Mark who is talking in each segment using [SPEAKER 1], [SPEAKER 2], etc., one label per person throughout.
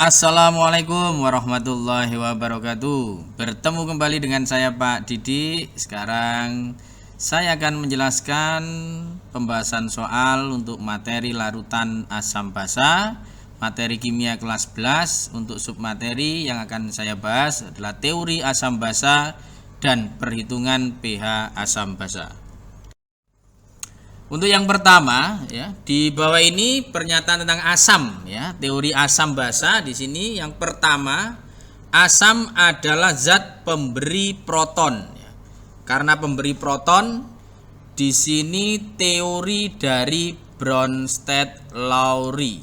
[SPEAKER 1] Assalamualaikum warahmatullahi wabarakatuh. Bertemu kembali dengan saya Pak Didi. Sekarang saya akan menjelaskan pembahasan soal untuk materi larutan asam basa, materi kimia kelas 11. Untuk submateri yang akan saya bahas adalah teori asam basa dan perhitungan pH asam basa. Untuk yang pertama, ya, di bawah ini pernyataan tentang asam, ya, teori asam basa. Di sini yang pertama, asam adalah zat pemberi proton. Ya. Karena pemberi proton, di sini teori dari Bronsted-Lowry.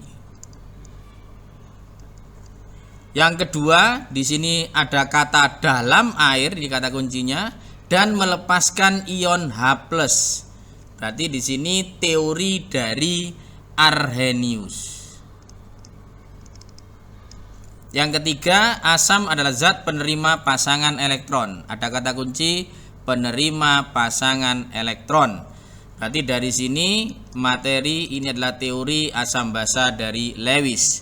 [SPEAKER 1] Yang kedua, di sini ada kata dalam air, ini kata kuncinya, dan melepaskan ion H+. Berarti di sini teori dari Arrhenius. Yang ketiga, asam adalah zat penerima pasangan elektron. Ada kata kunci penerima pasangan elektron. Berarti dari sini materi ini adalah teori asam basa dari Lewis.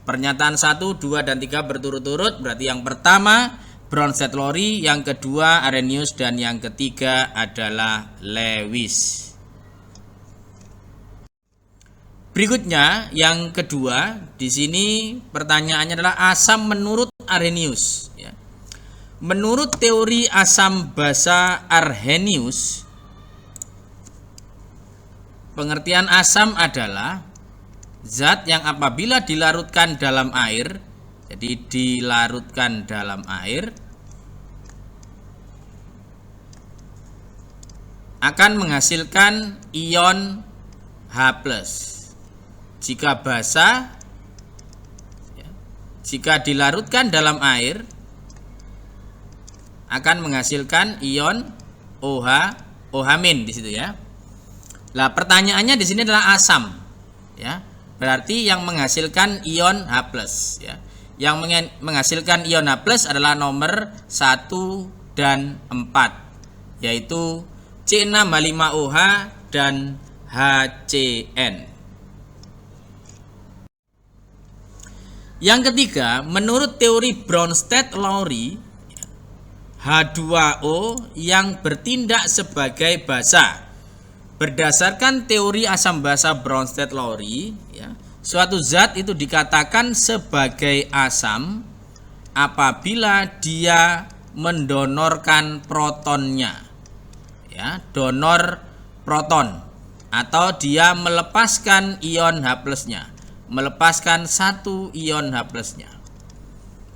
[SPEAKER 1] Pernyataan 1, 2, dan 3 berturut-turut. Berarti yang pertama Bronsted-Lowry, yang kedua Arrhenius, dan yang ketiga adalah Lewis. Berikutnya yang kedua, di sini pertanyaannya adalah asam menurut Arrhenius. Ya. Menurut teori asam basa Arrhenius, pengertian asam adalah zat yang apabila dilarutkan dalam air, jadi dilarutkan dalam air, akan menghasilkan ion H+. Jika basa, ya, jika dilarutkan dalam air akan menghasilkan ion OH, OH- di situ ya. Nah, pertanyaannya di sini adalah asam, ya. Berarti yang menghasilkan ion H+, ya. Yang menghasilkan ion H+ adalah nomor 1 dan 4, yaitu C6H5OH dan HCN. Yang ketiga, menurut teori Bronsted-Lowry, H2O yang bertindak sebagai basa. Berdasarkan teori asam basa Bronsted-Lowry, ya, suatu zat itu dikatakan sebagai asam apabila dia mendonorkan protonnya, ya, donor proton, atau dia melepaskan ion H+-nya. Melepaskan satu ion H+-nya.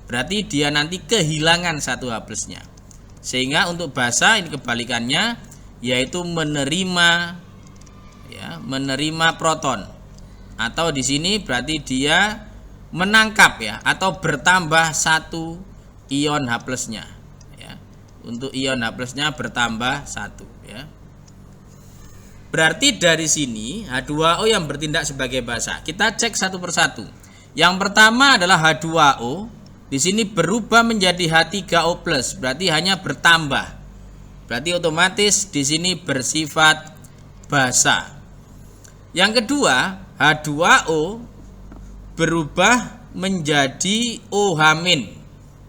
[SPEAKER 1] Berarti dia nanti kehilangan satu H+-nya. Sehingga untuk basa ini kebalikannya, yaitu menerima, ya, menerima proton. Atau di sini berarti dia menangkap, ya, atau bertambah satu ion H+-nya, ya. Untuk ion H+-nya bertambah satu, ya. Berarti dari sini H2O yang bertindak sebagai basa. Kita cek satu persatu. Yang pertama adalah H2O. Di sini berubah menjadi H3O+, berarti hanya bertambah. Berarti otomatis di sini bersifat basa. Yang kedua, H2O berubah menjadi OH-.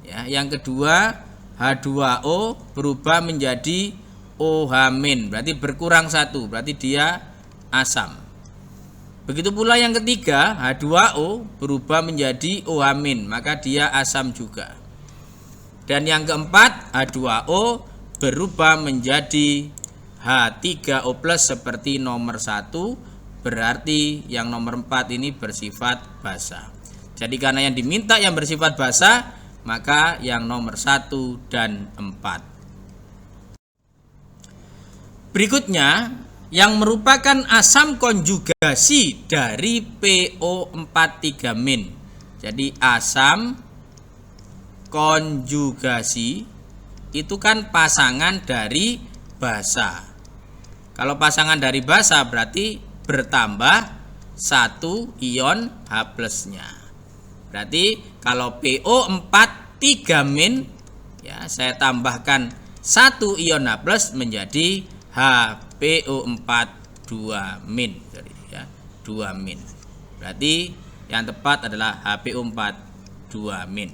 [SPEAKER 1] Ya, yang kedua, H2O berubah menjadi OH-, berarti berkurang satu, berarti dia asam. Begitu pula yang ketiga, H2O berubah menjadi OH-, maka dia asam juga. Dan yang keempat, H2O berubah menjadi H3O+ seperti nomor 1, berarti yang nomor 4 ini bersifat basa. Jadi karena yang diminta yang bersifat basa, maka yang nomor 1 dan 4. Berikutnya, yang merupakan asam konjugasi dari PO43-. Jadi asam konjugasi itu kan pasangan dari basa. Kalau pasangan dari basa berarti bertambah satu ion H+-nya. Berarti kalau PO43-, ya, saya tambahkan satu ion H+ menjadi HPO4 2-, ya, 2-. Berarti yang tepat adalah HPO4 2-.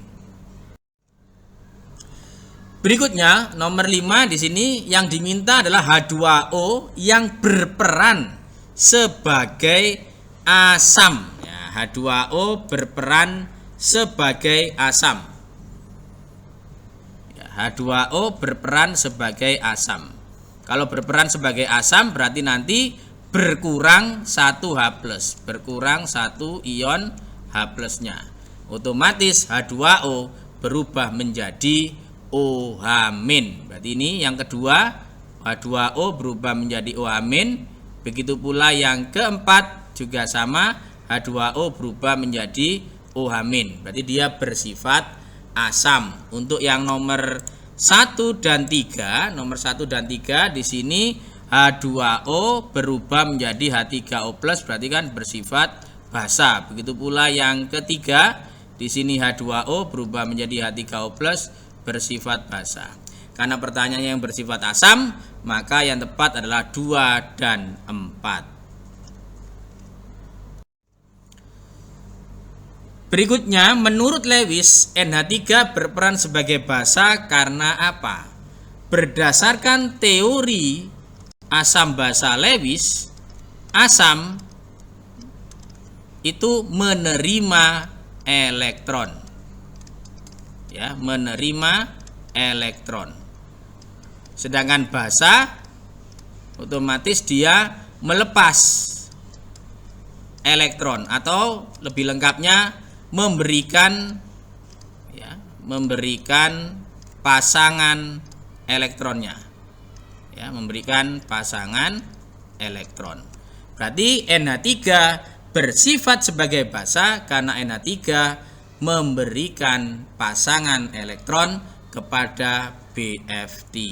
[SPEAKER 1] Berikutnya nomor 5 di sini yang diminta adalah H2O yang berperan sebagai asam. Ya, H2O berperan sebagai asam. Ya, H2O berperan sebagai asam. Kalau berperan sebagai asam berarti nanti berkurang 1H+, berkurang 1 ion H+-nya. Otomatis H2O berubah menjadi OH-. Berarti ini yang kedua, H2O berubah menjadi OH-. Begitu pula yang keempat juga sama, H2O berubah menjadi OH-. Berarti dia bersifat asam. Untuk yang nomor 1 dan 3, di sini H2O berubah menjadi H3O+, berarti kan bersifat basa. Begitu pula yang ketiga, di sini H2O berubah menjadi H3O+, bersifat basa. Karena pertanyaannya yang bersifat asam, maka yang tepat adalah 2 dan 4. Berikutnya, menurut Lewis, NH3 berperan sebagai basa karena apa? Berdasarkan teori asam basa Lewis, asam itu menerima elektron. Ya, menerima elektron. Sedangkan basa otomatis dia melepas elektron, atau lebih lengkapnya memberikan pasangan elektronnya. Ya, memberikan pasangan elektron. Berarti NH3 bersifat sebagai basa karena NH3 memberikan pasangan elektron kepada BF3.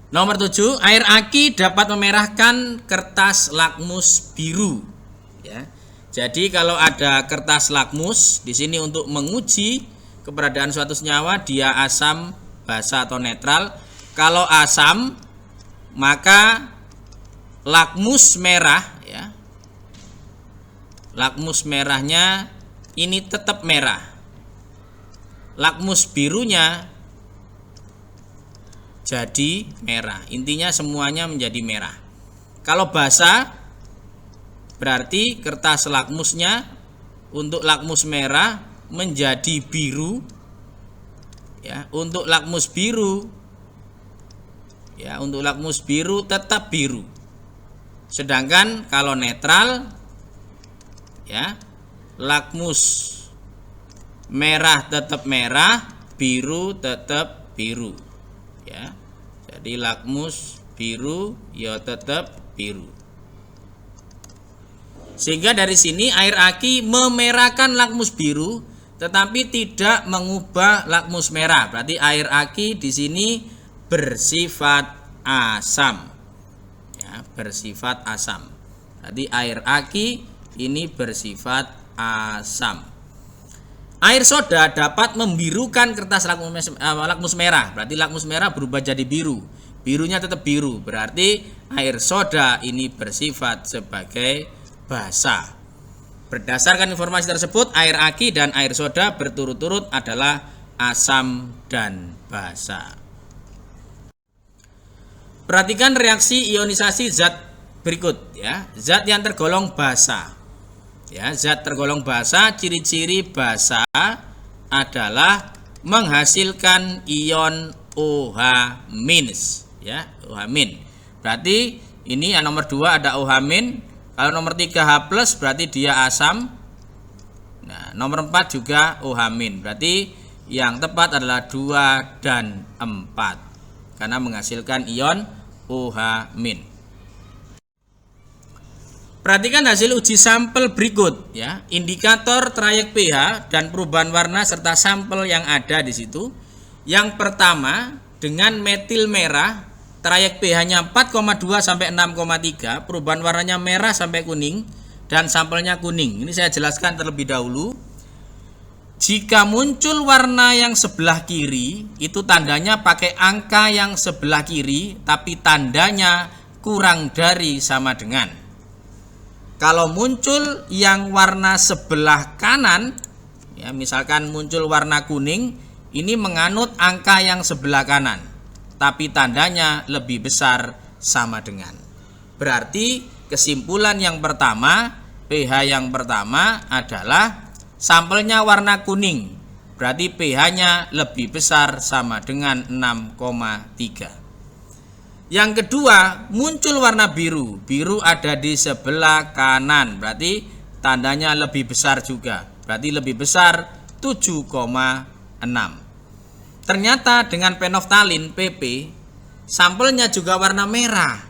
[SPEAKER 1] Nomor 7, air aki dapat memerahkan kertas lakmus biru. Ya. Jadi kalau ada kertas lakmus di sini untuk menguji keberadaan suatu senyawa, dia asam, basa atau netral. Kalau asam, maka lakmus merah, ya, lakmus merahnya ini tetap merah. Lakmus birunya jadi merah. Intinya semuanya menjadi merah. Kalau basa berarti kertas lakmusnya untuk lakmus merah menjadi biru. Ya, untuk lakmus biru, ya, untuk lakmus biru tetap biru. Sedangkan kalau netral, ya, lakmus merah tetap merah, biru tetap biru. Ya, jadi lakmus biru ya tetap biru. Sehingga dari sini air aki memerahkan lakmus biru, tetapi tidak mengubah lakmus merah. Berarti air aki di sini bersifat asam. Ya, bersifat asam. Berarti air aki ini bersifat asam. Air soda dapat membirukan kertas lakmus merah. Berarti lakmus merah berubah jadi biru. Birunya tetap biru. Berarti air soda ini bersifat sebagai basa. Berdasarkan informasi tersebut, air aki dan air soda berturut-turut adalah asam dan basa. Perhatikan reaksi ionisasi zat berikut, ya. Zat yang tergolong basa. Ya, zat tergolong basa, ciri-ciri basa adalah menghasilkan ion OH-, ya, OH-. Berarti ini yang nomor 2 ada OH-. Kalau nomor 3 H+, berarti dia asam. Nah, nomor 4 juga OH-. Berarti yang tepat adalah 2 dan 4 karena menghasilkan ion OH-. Perhatikan hasil uji sampel berikut, ya. Indikator trayek pH dan perubahan warna serta sampel yang ada di situ. Yang pertama, dengan metil merah, trayek pH-nya 4,2 sampai 6,3, perubahan warnanya merah sampai kuning dan sampelnya kuning. Ini saya jelaskan terlebih dahulu. Jika muncul warna yang sebelah kiri, itu tandanya pakai angka yang sebelah kiri, tapi tandanya kurang dari sama dengan. Kalau muncul yang warna sebelah kanan, ya misalkan muncul warna kuning, ini menganut angka yang sebelah kanan, tapi tandanya lebih besar sama dengan. Berarti kesimpulan yang pertama, pH yang pertama adalah sampelnya warna kuning, berarti pH-nya lebih besar sama dengan 6,3. Yang kedua, muncul warna biru. Biru ada di sebelah kanan, berarti tandanya lebih besar juga. Berarti lebih besar 7,6. Ternyata dengan penoftalin PP, sampelnya juga warna merah.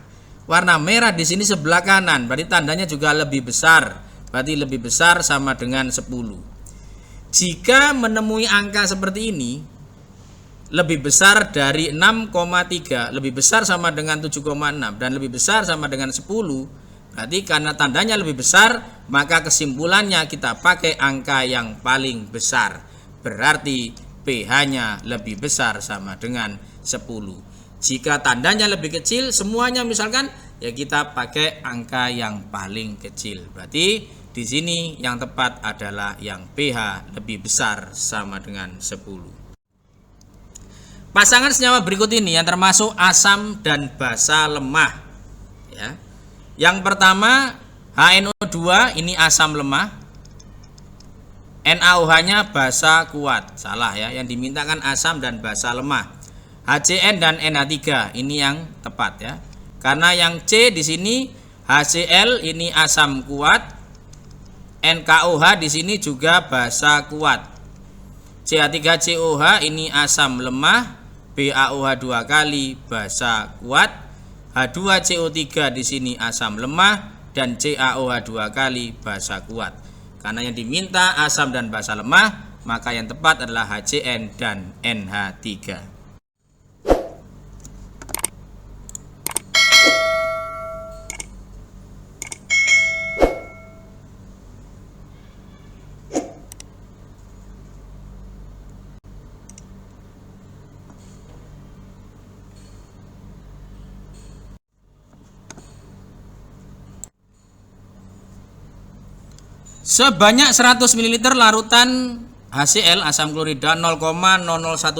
[SPEAKER 1] Warna merah di sini sebelah kanan, berarti tandanya juga lebih besar. Berarti lebih besar sama dengan 10. Jika menemui angka seperti ini, lebih besar dari 6,3, lebih besar sama dengan 7,6 dan lebih besar sama dengan 10, berarti karena tandanya lebih besar, maka kesimpulannya kita pakai angka yang paling besar. Berarti pH-nya lebih besar sama dengan 10. Jika tandanya lebih kecil, semuanya misalkan, ya kita pakai angka yang paling kecil. Berarti di sini yang tepat adalah yang pH lebih besar sama dengan 10. Pasangan senyawa berikut ini yang termasuk asam dan basa lemah, ya. Yang pertama HNO2, ini asam lemah, NaOH-nya basa kuat. Salah ya, yang dimintakan asam dan basa lemah. HCN dan NH3 ini yang tepat ya. Karena yang C di sini HCl ini asam kuat, NKOH di sini juga basa kuat. CH3COH ini asam lemah, BaOH 2 kali basa kuat, H2CO3 di sini asam lemah, dan CaOH 2 kali basa kuat. Karena yang diminta asam dan basa lemah, maka yang tepat adalah HCN dan NH3. Sebanyak 100 ml larutan HCl asam klorida 0,001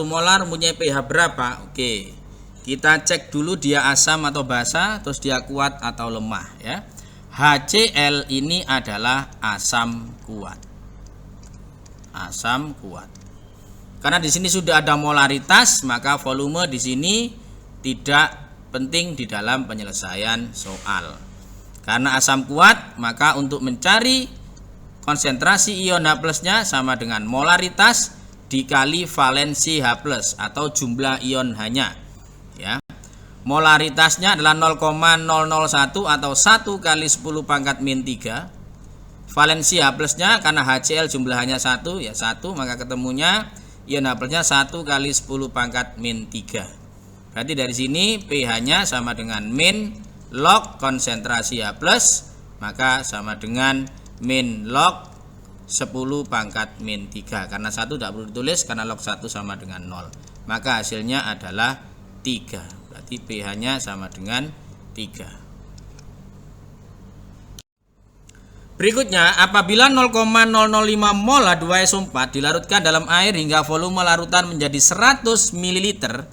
[SPEAKER 1] molar mempunyai pH berapa? Oke, kita cek dulu dia asam atau basa, terus dia kuat atau lemah ya. HCl ini adalah asam kuat. Asam kuat. Karena di sini sudah ada molaritas, maka volume di sini tidak penting di dalam penyelesaian soal. Karena asam kuat, maka untuk mencari konsentrasi ion H+ nya sama dengan molaritas dikali valensi H+ atau jumlah ion H-nya ya. Molaritasnya adalah 0,001 atau 1 kali 10 pangkat min 3. Valensi H+ nya karena HCl jumlahnya 1 ya 1, maka ketemunya ion H+ nya 1 kali 10 pangkat min 3. Berarti dari sini pH-nya sama dengan min log konsentrasi H+, maka sama dengan min log 10 pangkat min 3. Karena 1 tidak perlu ditulis karena log 1 sama dengan 0. Maka hasilnya adalah 3. Berarti pH-nya sama dengan 3. Berikutnya, apabila 0,005 mol H2SO4 dilarutkan dalam air hingga volume larutan menjadi 100 ml,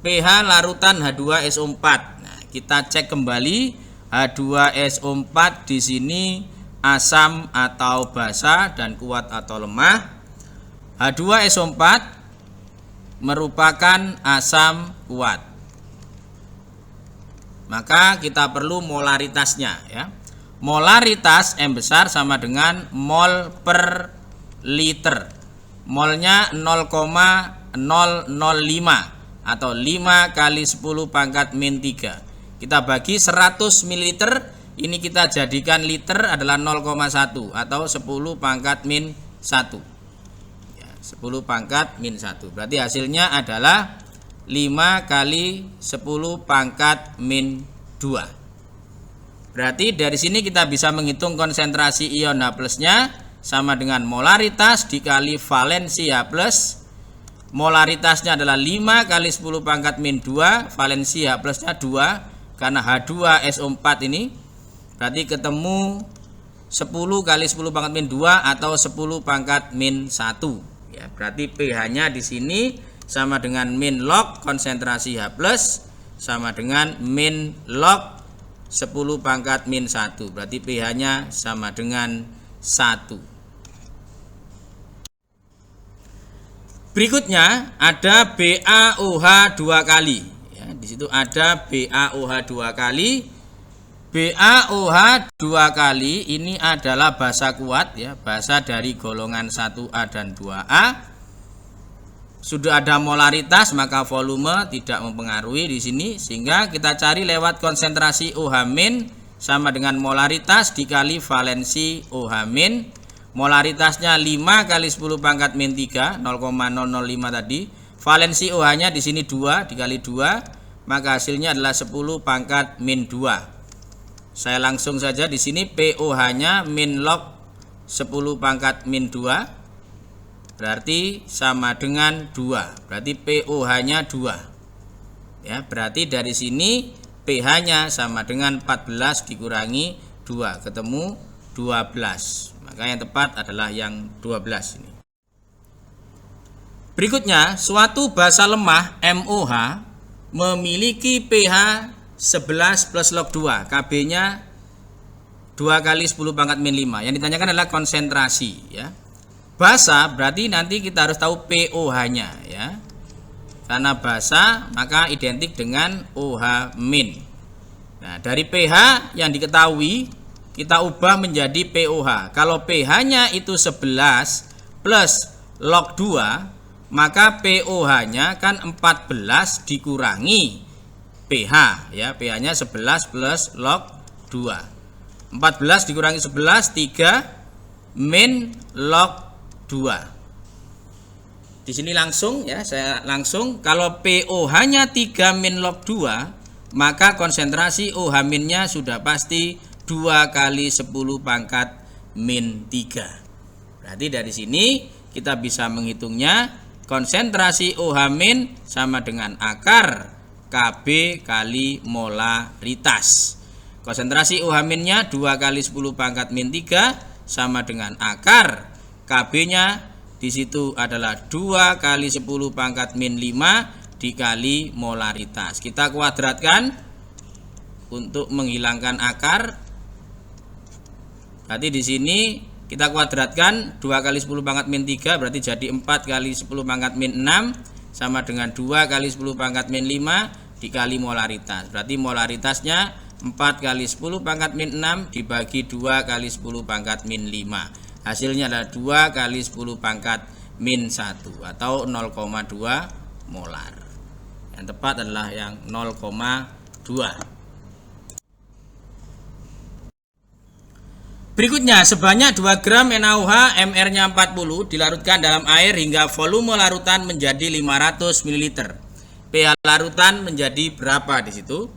[SPEAKER 1] pH larutan H2SO4. Nah, kita cek kembali H2SO4 di sini asam atau basa dan kuat atau lemah. H2SO4 merupakan asam kuat, maka kita perlu molaritasnya ya. Molaritas M besar sama dengan mol per liter. Molnya 0,005 atau 5 kali 10 pangkat min 3. Kita bagi 100 ml, ini kita jadikan liter adalah 0,1 atau 10 pangkat min 1 ya, 10 pangkat min 1. Berarti hasilnya adalah 5 kali 10 pangkat min 2. Berarti dari sini kita bisa menghitung konsentrasi ion H+ nya sama dengan molaritas dikali valensi H+. Molaritasnya adalah 5 kali 10 pangkat min 2, valensi H+ nya 2 karena H2SO4 ini. Berarti ketemu 10 kali 10 pangkat min 2 atau 10 pangkat min 1. Ya, berarti pH-nya di sini sama dengan min log konsentrasi H+, sama dengan min log 10 pangkat min 1. Berarti pH-nya sama dengan 1. Berikutnya ada BaOH 2 kali. Ya, di situ ada BaOH 2 kali. BaOH 2 kali ini adalah basa kuat, ya, basa dari golongan 1A dan 2A. Sudah ada molaritas, maka volume tidak mempengaruhi di sini, sehingga kita cari lewat konsentrasi OH- sama dengan molaritas dikali valensi OH-. Molaritasnya 5 kali 10 pangkat min 3, 0,005 tadi. Valensi OH-nya di sini 2 dikali 2, maka hasilnya adalah 10 pangkat min 2. Saya langsung saja di sini POH-nya min log 10 pangkat min 2 berarti sama dengan 2. Berarti POH-nya 2. Ya, berarti dari sini pH-nya sama dengan 14 dikurangi 2, ketemu 12. Maka yang tepat adalah yang 12 ini. Berikutnya, suatu basa lemah MOH memiliki pH 11 plus log 2, KB-nya 2 kali 10 pangkat min 5. Yang ditanyakan adalah konsentrasi, ya. Basa berarti nanti kita harus tahu POH-nya, ya. Karena basa maka identik dengan OH-. Nah, dari pH yang diketahui kita ubah menjadi POH. Kalau pH-nya itu 11 plus log 2, maka POH-nya kan 14 dikurangi pH, ya, pH-nya 11 plus log 2. 14 dikurangi 11 3 min log 2. Di sini langsung, ya, saya langsung kalau POH-nya 3 min log 2, maka konsentrasi OH-nya sudah pasti 2 kali 10 pangkat min 3. Berarti dari sini kita bisa menghitungnya konsentrasi OH- sama dengan akar KB kali molaritas. Konsentrasi OH-nya 2 kali 10 pangkat min 3 sama dengan akar KB-nya di situ adalah 2 kali 10 pangkat min 5 dikali molaritas. Kita kuadratkan untuk menghilangkan akar. Berarti di sini kita kuadratkan 2 kali 10 pangkat min 3 berarti jadi 4 kali 10 pangkat min 6 sama dengan 2 kali 10 pangkat min 5 dikali molaritas. Berarti molaritasnya 4 kali 10 pangkat min 6 dibagi 2 kali 10 pangkat min 5. Hasilnya adalah 2 kali 10 pangkat min 1 atau 0,2 molar. Yang tepat adalah yang 0,2. Berikutnya, sebanyak 2 gram NaOH MR-nya 40 dilarutkan dalam air hingga volume larutan menjadi 500 ml. pH larutan menjadi berapa di situ?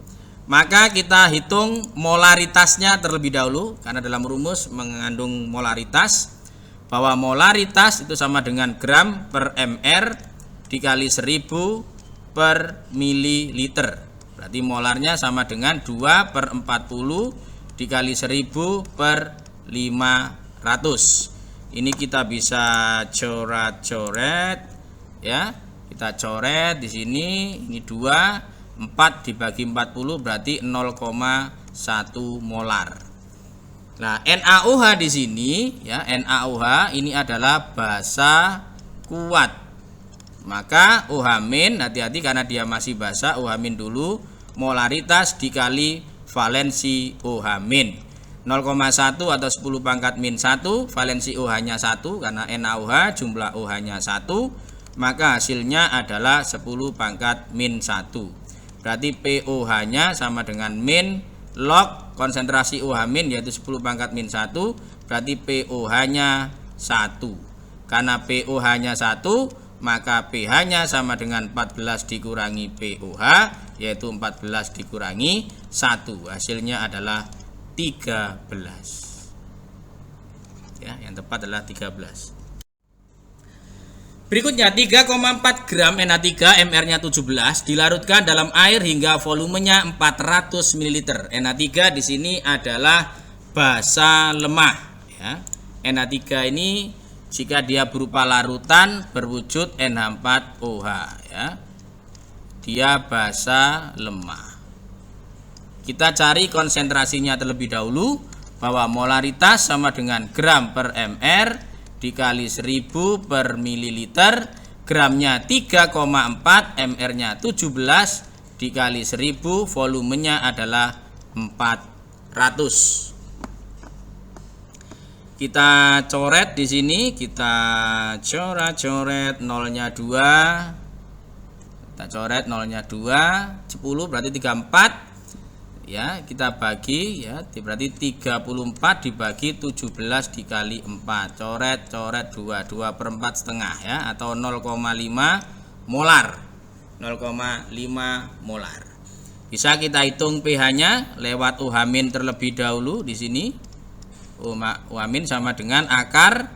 [SPEAKER 1] Maka kita hitung molaritasnya terlebih dahulu, karena dalam rumus mengandung molaritas, bahwa molaritas itu sama dengan gram per mr dikali 1000 per mililiter. Berarti molarnya sama dengan 2 per 40 dikali 1000 per 500. Ini kita bisa coret-coret, ya. Kita coret di sini. Ini 2, 4 dibagi 40 berarti 0,1 molar. Nah, NaOH di sini, ya, NaOH ini adalah basa kuat. Maka OH- hati-hati karena dia masih basa, OH- dulu, molaritas dikali valensi OH-. 0,1 atau 10 pangkat min 1, valensi OH-nya 1 karena NaOH jumlah OH-nya 1, maka hasilnya adalah 10 pangkat min 1. Berarti POH-nya sama dengan min log konsentrasi OH- yaitu 10 pangkat min 1, berarti POH-nya 1. Karena POH-nya 1, maka pH-nya sama dengan 14 dikurangi POH, yaitu 14 dikurangi 1. Hasilnya adalah 13. Ya, yang tepat adalah 13. Berikutnya 3,4 gram Na3 MR-nya 17 dilarutkan dalam air hingga volumenya 400 ml. Na3 di sini adalah basa lemah. ya. NH3 ini jika dia berupa larutan berwujud NH4OH ya. Dia basa lemah. Kita cari konsentrasinya terlebih dahulu, bahwa molaritas sama dengan gram per mr dikali 1000 per mililiter. Gramnya 3,4, mr-nya 17 dikali 1000, volumenya adalah 400. Kita coret di sini, kita coret nolnya 2. Kita coret nolnya 2, 10 berarti 34. Ya, kita bagi ya, berarti 34 dibagi 17 dikali 4. Coret 2 per 4 setengah ya, atau 0,5 molar. 0,5 molar. Bisa kita hitung pH-nya lewat OH- terlebih dahulu di sini. OH- sama dengan akar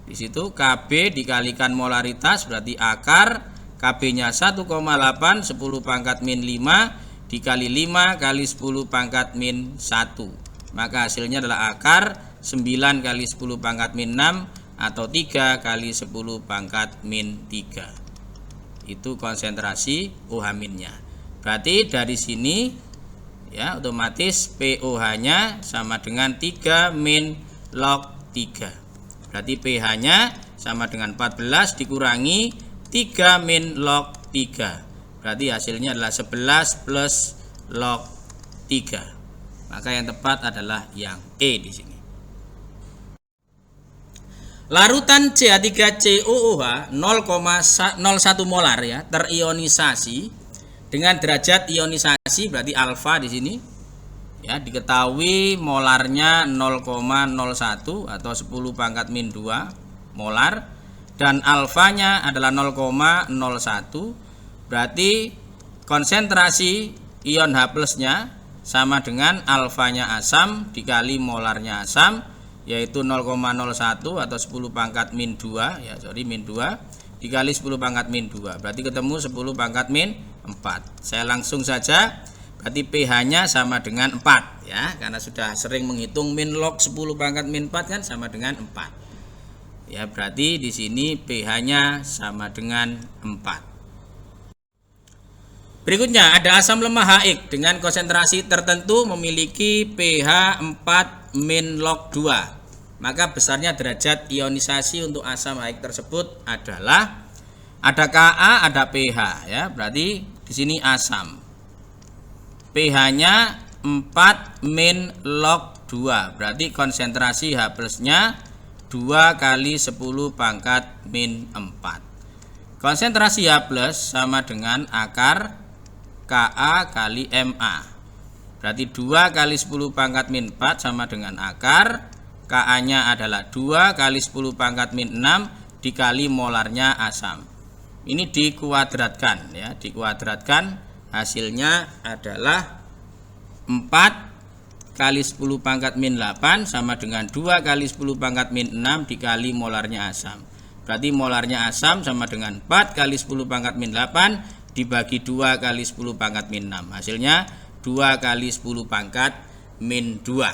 [SPEAKER 1] di situ Kb dikalikan molaritas, berarti akar Kb-nya 1,8 10 pangkat min 5 dikali 5 kali 10 pangkat min 1. Maka hasilnya adalah akar 9 kali 10 pangkat min 6 atau 3 kali 10 pangkat min 3. Itu konsentrasi OH-nya. Berarti dari sini ya otomatis POH-nya sama dengan 3 min log 3. Berarti pH-nya sama dengan 14 dikurangi 3 min log 3. Berarti hasilnya adalah 11 plus log 3. Maka yang tepat adalah yang E di sini. Larutan CH3COOH 0,01 molar ya, terionisasi dengan derajat ionisasi berarti alfa di sini. Ya, diketahui molarnya 0,01 atau 10 pangkat min 2 molar dan alfanya adalah 0,01. Berarti konsentrasi ion H+-nya sama dengan alfanya asam dikali molarnya asam, yaitu 0,01 atau 10 pangkat min 2 ya, min 2 dikali 10 pangkat min 2. Berarti ketemu 10 pangkat min 4. Saya langsung saja, berarti pH-nya sama dengan 4 ya, karena sudah sering menghitung min log 10 pangkat min 4 kan sama dengan 4. Ya, berarti di sini pH-nya sama dengan 4. Berikutnya ada asam lemah HX dengan konsentrasi tertentu memiliki pH 4 min log 2. Maka besarnya derajat ionisasi untuk asam HX tersebut adalah ada Ka, ada pH ya. Berarti di sini asam. pH-nya 4 min log 2. Berarti konsentrasi H+-nya 2 kali 10 pangkat min 4. Konsentrasi H+ sama dengan akar Ka kali Ma. Berarti 2 kali 10 pangkat min 4 sama dengan akar Ka-nya adalah 2 kali 10 pangkat min 6 dikali molarnya asam. Ini dikuadratkan ya, dikuadratkan hasilnya adalah 4 kali 10 pangkat min 8 sama dengan 2 kali 10 pangkat min 6 dikali molarnya asam. Berarti molarnya asam sama dengan 4 kali 10 pangkat min 8 dibagi 2 kali 10 pangkat min 6. Hasilnya 2 kali 10 pangkat min 2.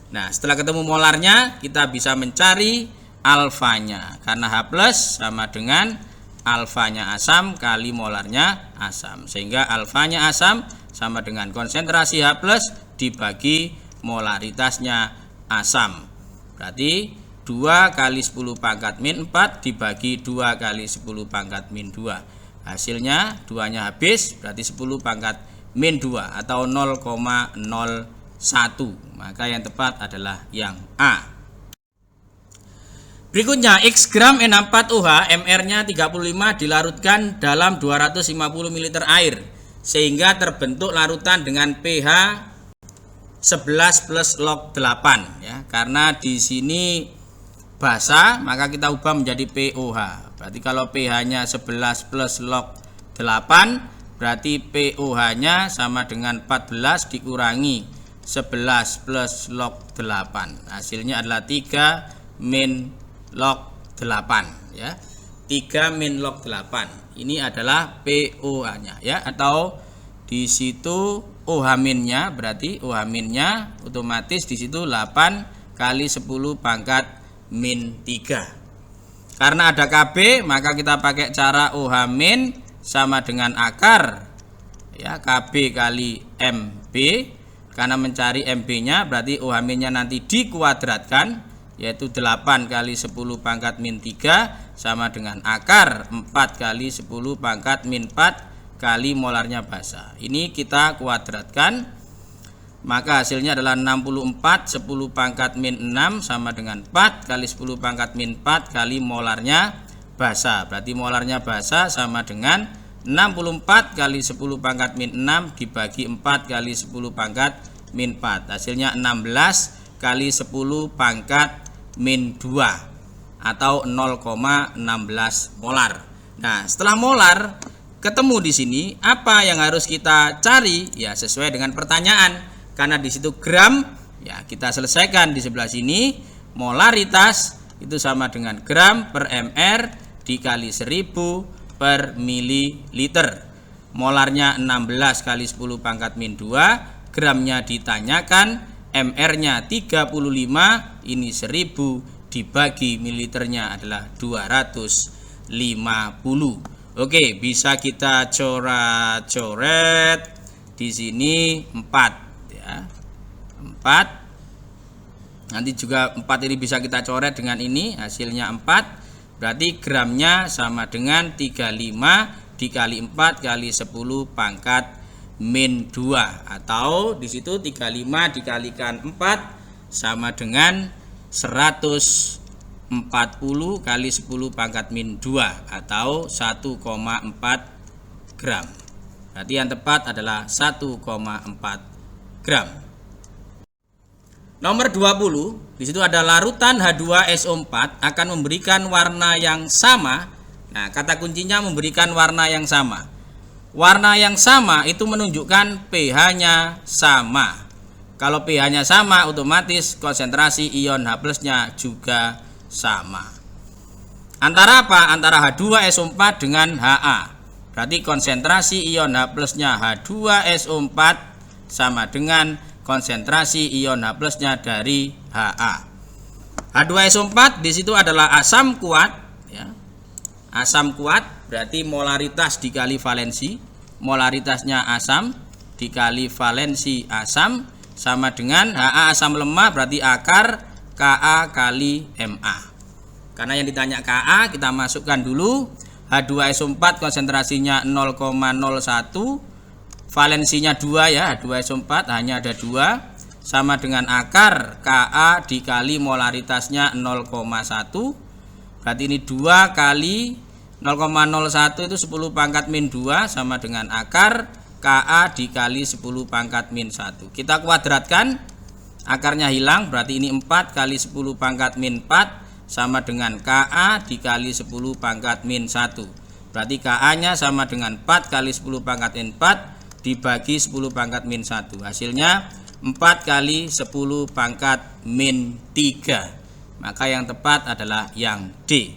[SPEAKER 1] Nah, setelah ketemu molarnya, kita bisa mencari alfanya. Karena H+ sama dengan alfanya asam kali molarnya asam. Sehingga alfanya asam sama dengan konsentrasi H+ dibagi molaritasnya asam. Berarti 2 kali 10 pangkat min 4 dibagi 2 kali 10 pangkat min 2. Hasilnya 2-nya habis, berarti 10 pangkat min 2 atau 0,01. Maka yang tepat adalah yang A. Berikutnya X gram NH4OH mR-nya 35 dilarutkan dalam 250 ml air sehingga terbentuk larutan dengan pH 11 plus log 8 ya. Karena di sini basah, maka kita ubah menjadi POH. Berarti kalau pH-nya 11 plus log 8, berarti POH-nya sama dengan 14 dikurangi 11 plus log 8. Hasilnya adalah 3 min log 8 ya. 3 min log 8. Ini adalah POH-nya ya, atau di situ OH-nya berarti OH-nya otomatis di situ 8 kali 10 pangkat min 3. Karena ada KB, maka kita pakai cara OH min sama dengan akar ya KB kali MB. Karena mencari MB-nya berarti OH min-nya nanti dikuadratkan, yaitu 8 kali 10 pangkat min 3 sama dengan akar 4 kali 10 pangkat min 4 kali molarnya basa. Ini kita kuadratkan, maka hasilnya adalah 64 10 pangkat min 6 sama dengan 4 kali 10 pangkat min 4 kali molarnya basa. Berarti molarnya basa sama dengan 64 kali 10 pangkat min 6 dibagi 4 kali 10 pangkat min 4. Hasilnya 16 kali 10 pangkat min 2 atau 0,16 molar. Nah, setelah molar ketemu di sini, apa yang harus kita cari? Ya, sesuai dengan pertanyaan. Karena di situ gram, ya kita selesaikan di sebelah sini. Molaritas itu sama dengan gram per mr dikali 1000 per mililiter. Molarnya 16 kali 10 pangkat min 2, gramnya ditanyakan, mr-nya 35, ini 1000 dibagi mililiternya adalah 250. Oke, bisa kita coret-coret di sini 4 ya. 4. Nanti juga 4 ini bisa kita coret dengan ini, hasilnya 4. Berarti gramnya sama dengan 35 dikali 4 kali 10 pangkat min 2, atau di situ 35 dikalikan 4 sama dengan 140 kali 10 pangkat min 2 atau 1,4 gram. Berarti yang tepat adalah 1,4 gram. Nomor 20, di situ ada larutan H2SO4 akan memberikan warna yang sama. Nah, kata kuncinya memberikan warna yang sama. Warna yang sama itu menunjukkan pH-nya sama. Kalau pH-nya sama, otomatis konsentrasi ion H+-nya juga sama. Antara apa? Antara H2SO4 dengan Ha. Berarti konsentrasi ion H+-nya H2SO4 sama dengan konsentrasi ion H+-nya dari Ha. H2SO4 di situ adalah asam kuat ya. Asam kuat berarti molaritas dikali valensi. Molaritasnya asam dikali valensi asam sama dengan Ha asam lemah, berarti akar Ka kali Ma. Karena yang ditanya Ka, kita masukkan dulu. H2SO4 konsentrasinya 0,01, valensinya 2 ya, H2SO4 hanya ada 2, sama dengan akar Ka dikali molaritasnya 0,1. Berarti ini 2 kali 0,01 itu 10 pangkat min 2 sama dengan akar Ka dikali 10 pangkat min 1. Kita kuadratkan, akarnya hilang, berarti ini 4 kali 10 pangkat min 4 sama dengan Ka dikali 10 pangkat min 1. Berarti Ka-nya sama dengan 4 kali 10 pangkat min 4 dibagi 10 pangkat min 1. Hasilnya 4 kali 10 pangkat min 3. Maka yang tepat adalah yang D.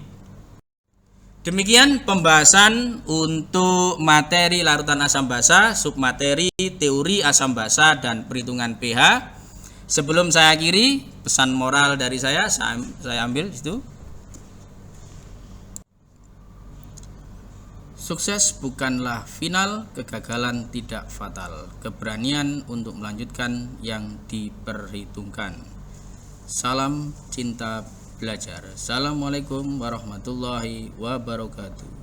[SPEAKER 1] Demikian pembahasan untuk materi larutan asam basa, submateri teori asam basa dan perhitungan pH. Sebelum saya akhiri, pesan moral dari saya ambil itu. Sukses bukanlah final, kegagalan tidak fatal. Keberanian untuk melanjutkan yang diperhitungkan. Salam cinta belajar. Assalamualaikum warahmatullahi wabarakatuh.